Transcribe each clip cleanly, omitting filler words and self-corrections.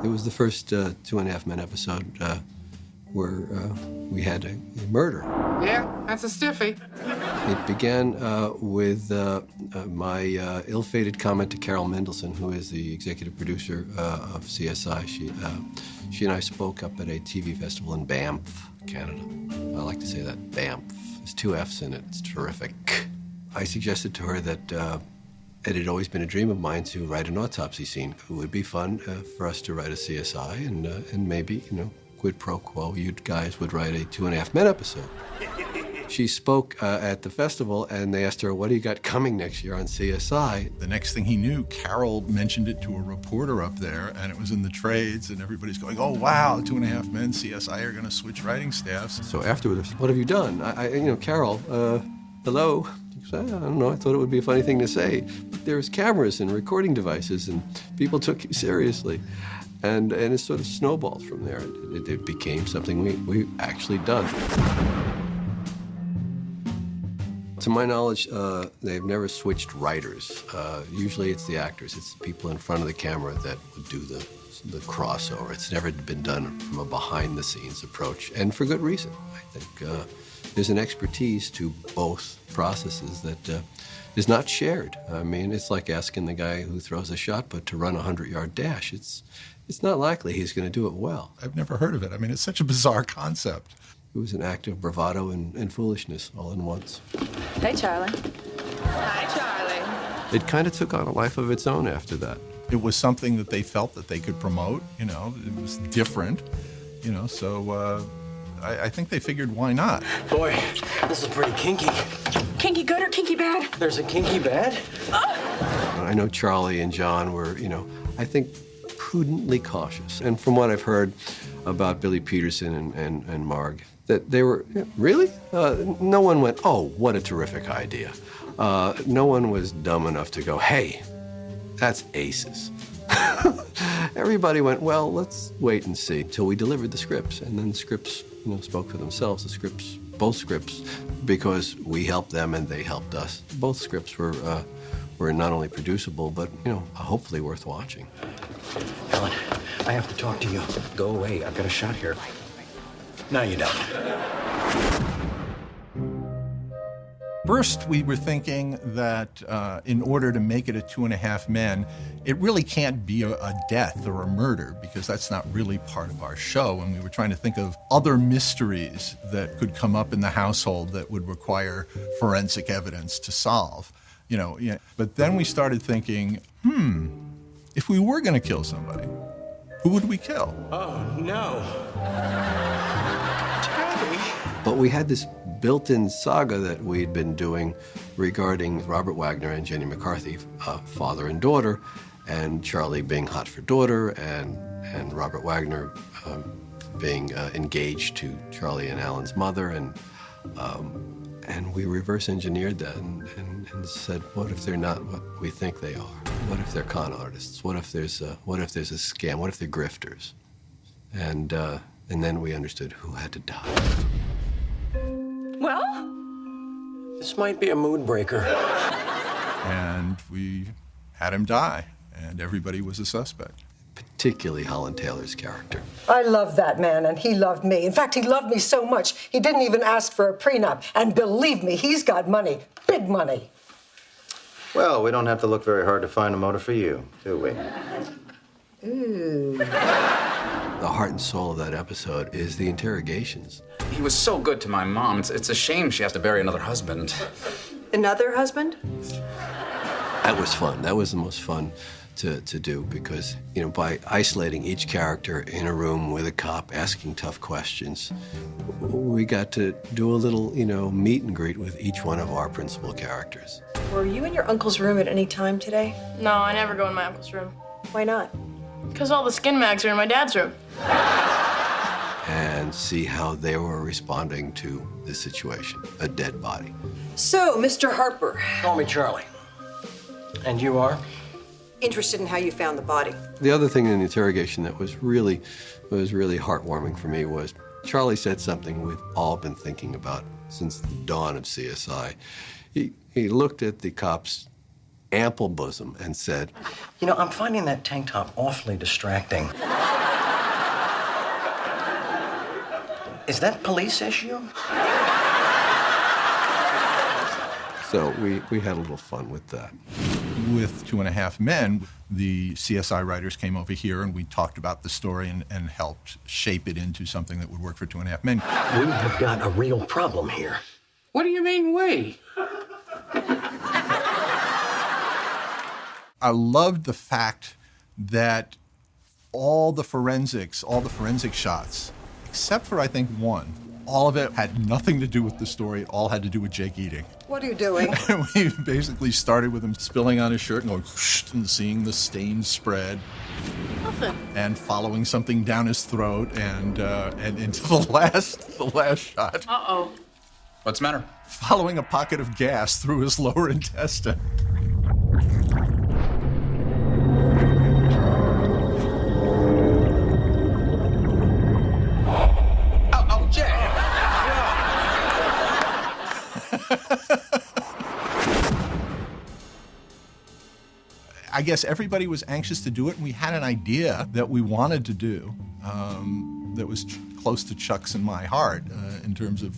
It was the first 2.5 Men episode where we had a murder. Yeah, that's a stiffy. It began with my ill-fated comment to Carol Mendelsohn, who is the executive producer of CSI. She and I spoke up at a TV festival in Banff, Canada. I like to say that, Banff. There's 2 F's in it. It's terrific. I suggested to her that it had always been a dream of mine to write an autopsy scene. It would be fun for us to write a CSI, and maybe, quid pro quo, you guys would write a 2.5 Men episode. She spoke at the festival, and they asked her, what do you got coming next year on CSI? The next thing he knew, Carol mentioned it to a reporter up there, and it was in the trades, and everybody's going, oh, wow, 2.5 Men, CSI are going to switch writing staffs. So afterwards, what have you done? Carol, hello? I don't know, I thought it would be a funny thing to say. There's cameras and recording devices, and people took you seriously. And it sort of snowballed from there. It became something we actually done. To my knowledge, they've never switched writers. Usually it's the actors, it's the people in front of the camera that would do the crossover. It's never been done from a behind-the-scenes approach, and for good reason. I think there's an expertise to both processes that is not shared. I mean, it's like asking the guy who throws a shot put to run a 100-yard dash. It's not likely he's going to do it well. I've never heard of it. I mean, it's such a bizarre concept. It was an act of bravado and foolishness all in once. Hey, Charlie. Hi, Charlie. It kind of took on a life of its own after that. It was something that they felt that they could promote, it was different, so I think they figured, why not? Boy, this is pretty kinky. Kinky good or kinky bad? There's a kinky bad? I know Charlie and John were, I think prudently cautious. And from what I've heard about Billy Peterson and Marg, that they were, really? No one went, oh, what a terrific idea. No one was dumb enough to go, hey, that's aces. Everybody went, well, let's wait and see till we delivered the scripts. And then the scripts, spoke for themselves, both scripts, because we helped them and they helped us. Both scripts were not only producible, but, hopefully worth watching. Helen, I have to talk to you. Go away, I've got a shot here. No, you don't. First, we were thinking that in order to make it a 2.5 Men, it really can't be a death or a murder, because that's not really part of our show. And we were trying to think of other mysteries that could come up in the household that would require forensic evidence to solve. But then we started thinking, if we were going to kill somebody, who would we kill? Oh, no. But we had this built-in saga that we'd been doing regarding Robert Wagner and Jenny McCarthy, father and daughter, and Charlie being hot for daughter, and Robert Wagner being engaged to Charlie and Alan's mother, and we reverse engineered that and said, what if they're not what we think they are? What if they're con artists? What if there's a scam? What if they're grifters? And then we understood who had to die. Well? This might be a mood breaker. And we had him die, and everybody was a suspect. Particularly Holland Taylor's character. I love that man, and he loved me. In fact, he loved me so much, he didn't even ask for a prenup. And believe me, he's got money, big money. Well, we don't have to look very hard to find a motive for you, do we? Ooh. The heart and soul of that episode is the interrogations. He was so good to my mom. It's a shame she has to bury another husband. Another husband? That was fun. That was the most fun to do because, by isolating each character in a room with a cop asking tough questions, we got to do a little, meet and greet with each one of our principal characters. Were you in your uncle's room at any time today? No, I never go in my uncle's room. Why not? Because all the skin mags are in my dad's room. And see how they were responding to the situation, a dead body. So, Mr. Harper. Call me Charlie. And you are? Interested in how you found the body. The other thing in the interrogation that was really heartwarming for me was Charlie said something we've all been thinking about since the dawn of CSI. He looked at the cops ample bosom and said, You know, I'm finding that tank top awfully distracting. Is that police issue? so we had a little fun with that. With 2.5 Men, the CSI writers came over here and we talked about the story and helped shape it into something that would work for 2.5 Men. We have got a real problem here. What do you mean, we? I loved the fact that all the forensic shots, except for I think one, all of it had nothing to do with the story. It all had to do with Jake eating. What are you doing? We basically started with him spilling on his shirt and going whoosh, and seeing the stains spread. Nothing. And following something down his throat and into the last shot. Uh-oh. What's the matter? Following a pocket of gas through his lower intestine. I guess everybody was anxious to do it, and we had an idea that we wanted to do that was close to Chuck's and my heart in terms of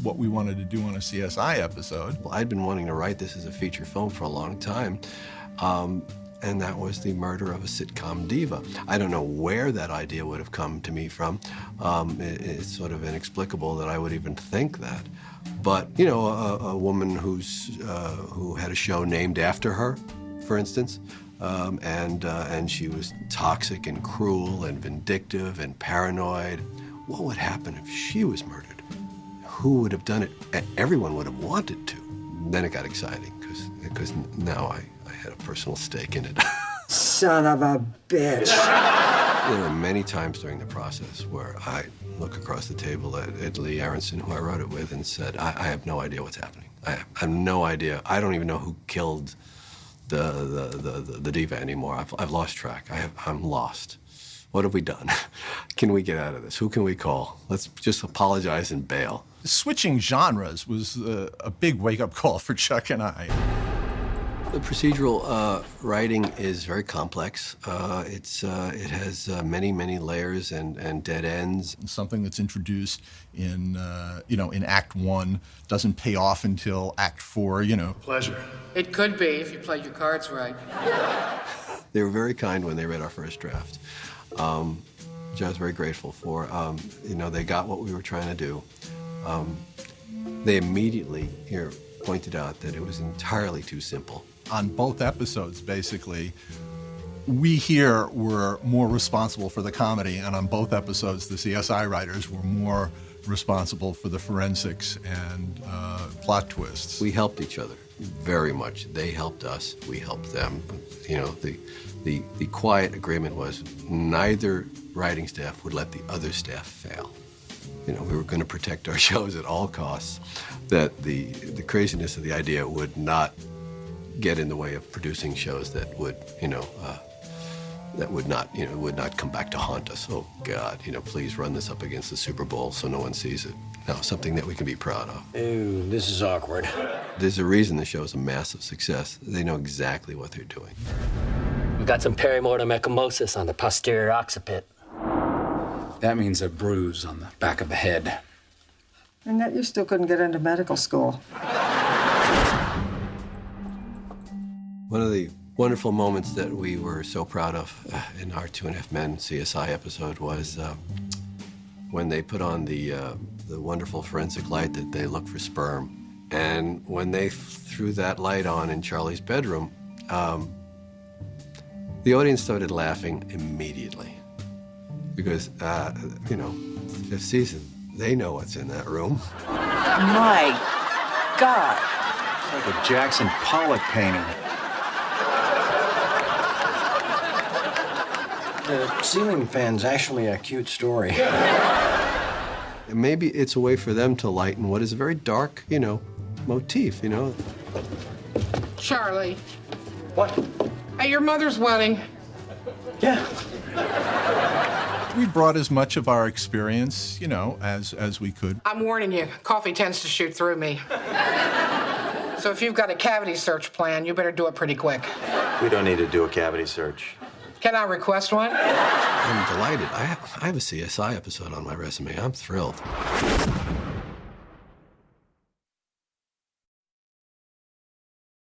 what we wanted to do on a CSI episode. Well, I'd been wanting to write this as a feature film for a long time, and that was the murder of a sitcom diva. I don't know where that idea would have come to me from. It's sort of inexplicable that I would even think that. But, you know, a woman who had a show named after her, for instance, and she was toxic and cruel and vindictive and paranoid. What would happen if she was murdered? Who would have done it? Everyone would have wanted to. Then it got exciting because now I had a personal stake in it. Son of a bitch. There were many times during the process where I look across the table at Lee Aronson, who I wrote it with, and said, I have no idea what's happening. I have no idea. I don't even know who killed the diva anymore. I've lost track. I'm lost. What have we done? Can we get out of this? Who can we call? Let's just apologize and bail. Switching genres was a big wake-up call for Chuck and I. The procedural writing is very complex. It has many layers and dead ends. Something that's introduced in Act 1 doesn't pay off until Act 4. Pleasure. It could be if you played your cards right. They were very kind when they read our first draft, which I was very grateful for. They got what we were trying to do. They immediately pointed out that it was entirely too simple. On both episodes, basically, we here were more responsible for the comedy, and on both episodes, the CSI writers were more responsible for the forensics and plot twists. We helped each other very much. They helped us, we helped them. The quiet agreement was neither writing staff would let the other staff fail. We were going to protect our shows at all costs, that the craziness of the idea would not get in the way of producing shows that would, would not come back to haunt us. Oh, God, please run this up against the Super Bowl so no one sees it. No, something that we can be proud of. Ooh, this is awkward. There's a reason the show's a massive success. They know exactly what they're doing. We've got some perimortem ecchymosis on the posterior occiput. That means a bruise on the back of the head. And yet you still couldn't get into medical school. One of the wonderful moments that we were so proud of in our 2.5 Men CSI episode was when they put on the wonderful forensic light that they look for sperm. And when they threw that light on in Charlie's bedroom, the audience started laughing immediately. Because, fifth season, they know what's in that room. My God. It's like a Jackson Pollock painting. The ceiling fan's actually a cute story. Maybe it's a way for them to lighten what is a very dark, motif, Charlie, What? at your mother's wedding, Yeah. We brought as much of our experience, as we could. I'm warning you, coffee tends to shoot through me. So if you've got a cavity search plan, you better do it pretty quick. We don't need to do a cavity search. Can I request one? I'm delighted. I have a CSI episode on my resume. I'm thrilled.